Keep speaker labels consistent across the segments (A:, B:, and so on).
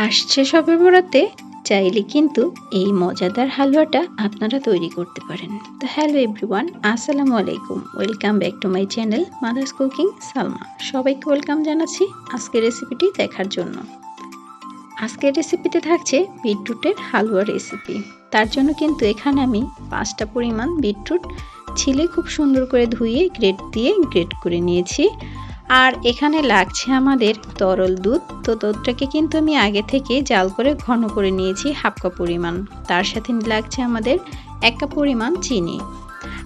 A: আসছে শবে বরাতে চাইলে কিন্তু এই মজাদার হালুয়াটা আপনারা তৈরি করতে পারেন। তো হ্যালো এভরিওয়ান, আসসালামু আলাইকুম, welcome back to my channel mother's cooking Salma. সবাইকে ওয়েলকাম জানাচ্ছি আজকের রেসিপিটি দেখার জন্য। আজকের রেসিপিতে থাকছে বিটরুটের হালুয়া রেসিপি। তার জন্য কিন্তু এখানে আমি 5টা পরিমাণ বিটরুট ছিলে খুব সুন্দর করে ধুয়ে গ্রেট করে নিয়েছি। আর এখানে লাগছে আমাদের তরল দুধ। তো দুধটাকে কিন্তু আমি আগে থেকে জাল করে ঘন করে নিয়েছি হাফ কাপ পরিমাণ। তার সাথে লাগছে আমাদের 1 কাপ পরিমাণ চিনি।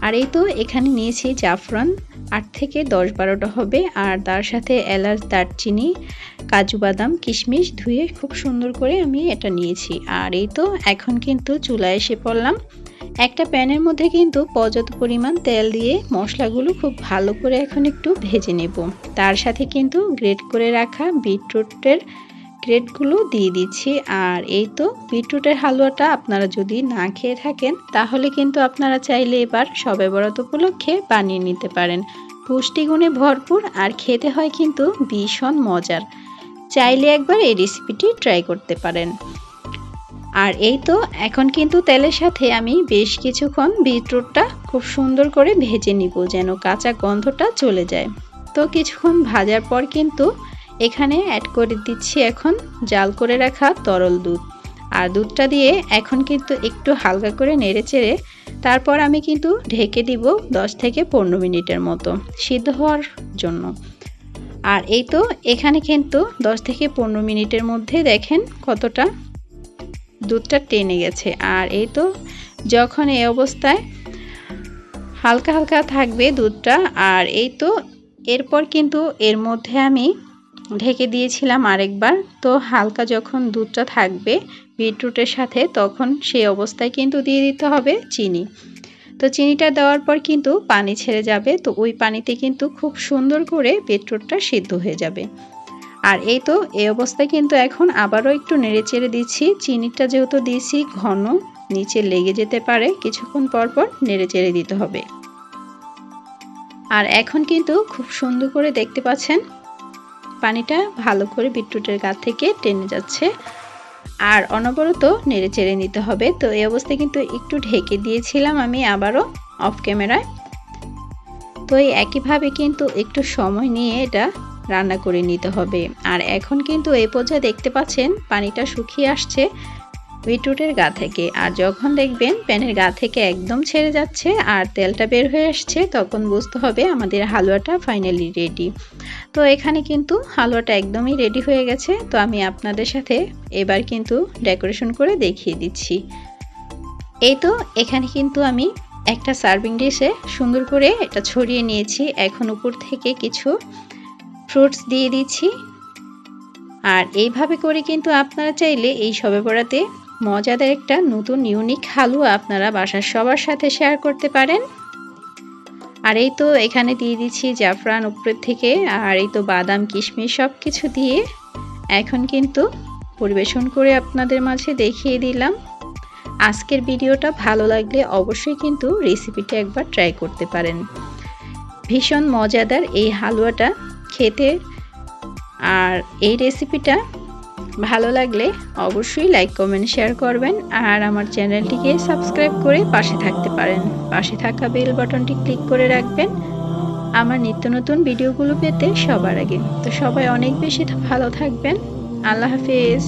A: আর এই তো এখানে নিয়েছি জাফরান 8 থেকে 10-12টা হবে। আর তার সাথে এলাচ, দারচিনি, কাজু বাদাম, কিশমিশ ধুয়ে খুব সুন্দর করে আমি এটা নিয়েছি। আর এই তো এখন কিন্তু চুলায় এসে পড়লাম। একটা প্যানের মধ্যে কিন্তু পর্যাপ্ত পরিমাণ তেল দিয়ে মশলাগুলো খুব ভালো করে এখন একটু ভেজে নেব। তার সাথে কিন্তু গ্রেট করে রাখা বিটরুটের গ্রেটগুলো দিয়ে দিচ্ছি। আর এই তো বিটরুটের হালুয়াটা আপনারা যদি না খেয়ে থাকেন তাহলে কিন্তু আপনারা চাইলে এবার শবে বরাত উপলক্ষে বানিয়ে নিতে পারেন। পুষ্টিগুণে ভরপুর আর খেতে হয় কিন্তু ভীষণ মজার। চাইলে একবার এই রেসিপিটি ট্রাই করতে পারেন। আর এই তো এখন কিন্তু তেলের সাথে আমি বেশ কিছুক্ষণ বিটরুটটা খুব সুন্দর করে ভেজে নিব যেন কাঁচা গন্ধটা চলে যায়। তো কিছুক্ষণ ভাজার পর কিন্তু এখানে অ্যাড করে দিচ্ছি এখন জাল করে রাখা তরল দুধ। আর দুধটা দিয়ে এখন কিন্তু একটু হালকা করে নেড়েচেড়ে তারপর আমি কিন্তু ঢেকে দিব 10 থেকে 15 মিনিটের মতো সিদ্ধ হওয়ার জন্য। আর এই তো এখানে কিন্তু 10 থেকে 15 মিনিটের মধ্যে দেখেন কতটা দুধটা টেনে গেছে। আর এই তো যখন এই অবস্থায় হালকা হালকা থাকবে দুধটা, আর এই তো এরপর কিন্তু এর মধ্যে আমি ঢেকে দিয়েছিলাম আরেকবার। তো হালকা যখন দুধটা থাকবে বিটরুটের সাথে তখন সেই অবস্থায় কিন্তু দিয়ে দিতে হবে চিনি। তো চিনিটা দেওয়ার পর কিন্তু পানি ছেড়ে যাবে। তো ওই পানিতে কিন্তু খুব সুন্দর করে বিটরুটটা সিদ্ধ হয়ে যাবে। আর এই তো এই অবস্থায় কিন্তু এখন আবারও একটু নেড়েচেড়ে দিচ্ছি। চিনিটা যেহেতু দিয়েছি ঘন নিচে লেগে যেতে পারে, কিছুক্ষণ পর পর নেড়েচেড়ে দিতে হবে। আর এখন কিন্তু খুব সুন্দর করে দেখতে পাচ্ছেন পানিটা ভালো করে বিটরুটের গা থেকে টেনে যাচ্ছে। আর অনবরত নেড়েচেড়ে নিতে হবে। তো এই অবস্থায় কিন্তু একটু ঢেকে দিয়েছিলাম আমি আবারও অফ ক্যামেরায়। তো এই একইভাবে কিন্তু একটু সময় নিয়ে এটা রান্না করে নিতে হবে। আর এখন কিন্তু এই পর্যায়ে দেখতে পাচ্ছেন পানিটা শুকিয়ে আসছে বিটরুটের গা থেকে। আর যখন দেখবেন প্যানের গা থেকে একদম ছেড়ে যাচ্ছে আর তেলটা বের হয়ে আসছে তখন বুঝতে হবে আমাদের হালুয়াটা ফাইনালি রেডি। তো এখানে কিন্তু হালুয়াটা একদমই রেডি হয়ে গেছে। তো আমি আপনাদের সাথে এবার কিন্তু ডেকোরেশন করে দেখিয়ে দিচ্ছি। এই তো এখানে কিন্তু আমি একটা সার্ভিং ডিশে সুন্দর করে এটা ছড়িয়ে নিয়েছি। এখন উপর থেকে কিছু ফ্রুটস দিয়ে দিচ্ছি। আর এইভাবে করে কিন্তু আপনারা চাইলে এই শবে বরাতে মজাদার একটা নতুন ইউনিক হালুয়া আপনারা বাসার সবার সাথে শেয়ার করতে পারেন। আর এই তো এখানে দিয়ে দিচ্ছি জাফরান উপরের থেকে। আর এই তো বাদাম, কিশমিশ সব কিছু দিয়ে এখন কিন্তু পরিবেশন করে আপনাদের মাঝে দেখিয়ে দিলাম। আজকের ভিডিওটা ভালো লাগলে অবশ্যই কিন্তু রেসিপিটা একবার ট্রাই করতে পারেন। ভীষণ মজাদার এই হালুয়াটা খেতে। আর এই রেসিপিটা ভালো লাগলে অবশ্যই লাইক, কমেন্ট, শেয়ার করবেন। আর আমার চ্যানেলটিকে সাবস্ক্রাইব করে পাশে থাকতে পারেন। পাশে থাকা বেল বাটনটি ক্লিক করে রাখবেন আমার নিত্য নতুন ভিডিওগুলো পেতে সবার আগে। তো সবাই অনেক বেশি ভালো থাকবেন। আল্লাহ হাফেজ।